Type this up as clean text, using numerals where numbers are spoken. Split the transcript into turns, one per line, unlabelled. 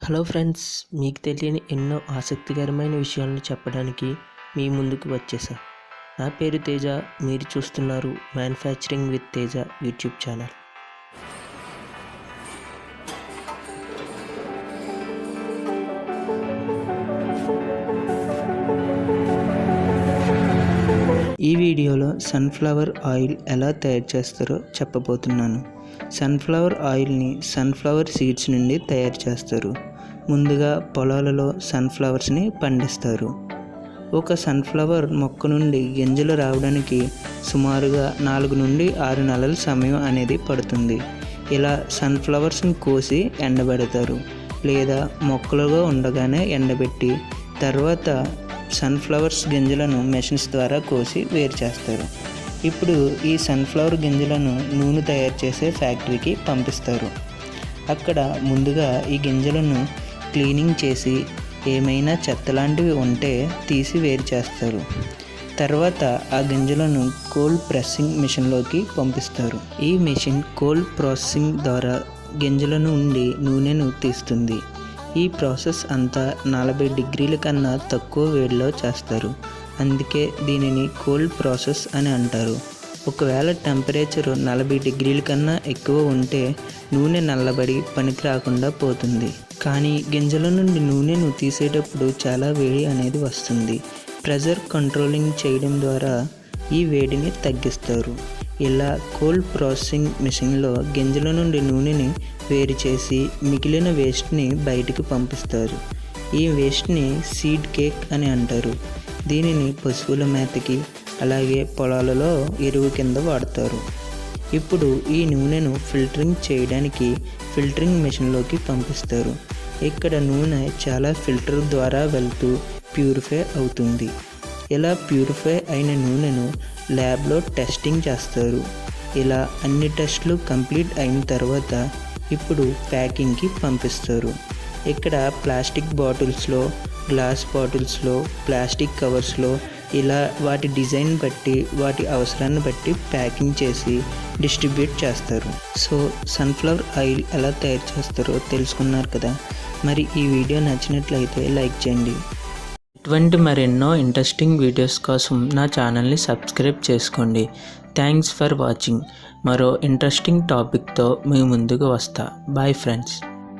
Hello friends, మీకు తెలియని ఎన్నో ఆసక్తికరమైన విషయాలను చెప్పడానికి మీ ముందుకు వచ్చేసా. నా పేరు తేజ. మీరు చూస్తున్నారు manufacturing with Teja YouTube channel. ఈ వీడియోలో సన్ఫ్లవర్ ఆయిల్ ఎలా తయారు చేస్తారో చెప్పబోతున్నాను. సన్ఫ్లవర్ ఆయిల్ని సన్ఫ్లవర్ సీడ్స్ నుండి తయారు చేస్తారు. ముందుగా పొలాలలో సన్ఫ్లవర్స్ని పండిస్తారు. ఒక సన్ఫ్లవర్ మొక్క నుండి గింజలు రావడానికి సుమారుగా 4 నుండి 6 నెలల సమయం అనేది పడుతుంది. ఇలా సన్ఫ్లవర్స్ని కోసి ఎండబెడతారు, లేదా మొక్కలుగా ఉండగానే ఎండబెట్టి తర్వాత సన్ఫ్లవర్స్ గింజలను మెషిన్స్ ద్వారా కోసి వేరు చేస్తారు. ఇప్పుడు ఈ సన్ఫ్లవర్ గింజలను నూనె తయారు చేసే ఫ్యాక్టరీకి పంపిస్తారు. అక్కడ ముందుగా ఈ గింజలను క్లీనింగ్ చేసి ఏమైనా చెత్త లాంటివి ఉంటే తీసి వేరు చేస్తారు. తర్వాత ఆ గింజలను కోల్డ్ ప్రెస్సింగ్ మిషన్లోకి పంపిస్తారు. ఈ మిషన్ కోల్డ్ ప్రాసెసింగ్ ద్వారా గింజల నుండి నూనెను తీస్తుంది. ఈ ప్రాసెస్ అంతా 40 డిగ్రీల కన్నా తక్కువ వేడిలో చేస్తారు. అందుకే దీనిని కోల్డ్ ప్రాసెస్ అని అంటారు. ఒకవేళ టెంపరేచర్ 40 డిగ్రీల కన్నా ఎక్కువ ఉంటే నూనె నల్లబడి పనికి రాకుండా పోతుంది. కానీ గింజల నుండి నూనెను తీసేటప్పుడు చాలా వేడి అనేది వస్తుంది. ప్రెషర్ కంట్రోలింగ్ చేయడం ద్వారా ఈ వేడిని తగ్గిస్తారు. ఇలా కోల్డ్ ప్రాసెసింగ్ మిషన్లో గింజల నుండి నూనెని వేరు చేసి మిగిలిన వేస్ట్ని బయటికి పంపిస్తారు. ఈ వేస్ట్ని సీడ్ కేక్ అని అంటారు. దీనిని పశువుల మేతకి అలాగే పొలాలలో ఎరువు కింద వాడతారు. ఇప్పుడు ఈ నూనెను ఫిల్టరింగ్ చేయడానికి ఫిల్టరింగ్ మిషన్లోకి పంపిస్తారు. ఇక్కడ నూనె చాలా ఫిల్టర్ ద్వారా వెళ్తూ ప్యూరిఫై అవుతుంది. ఇలా ప్యూరిఫై అయిన నూనెను ల్యాబ్లో టెస్టింగ్ చేస్తారు. ఇలా అన్ని టెస్టులు కంప్లీట్ అయిన తర్వాత ఇప్పుడు ప్యాకింగ్కి పంపిస్తారు. ఇక్కడ ప్లాస్టిక్ బాటిల్స్లో, గ్లాస్ బాటిల్స్లో, ప్లాస్టిక్ కవర్స్లో ఇలా వాటి డిజైన్ బట్టి వాటి అవసరాన్ని బట్టి ప్యాకింగ్ చేసి డిస్ట్రిబ్యూట్ చేస్తారు. సో సన్ఫ్లవర్ ఆయిల్ ఎలా తయారు చేస్తారో తెలుసుకున్నారు కదా. మరి ఈ వీడియో నచ్చినట్లయితే లైక్ చేయండి. ఇటువంటి మరెన్నో ఇంట్రెస్టింగ్ వీడియోస్ కోసం నా ఛానల్ని సబ్స్క్రైబ్ చేసుకోండి. Thanks for watching. మరో ఇంట్రెస్టింగ్ టాపిక్తో మీ ముందుకు వస్తా. Bye friends.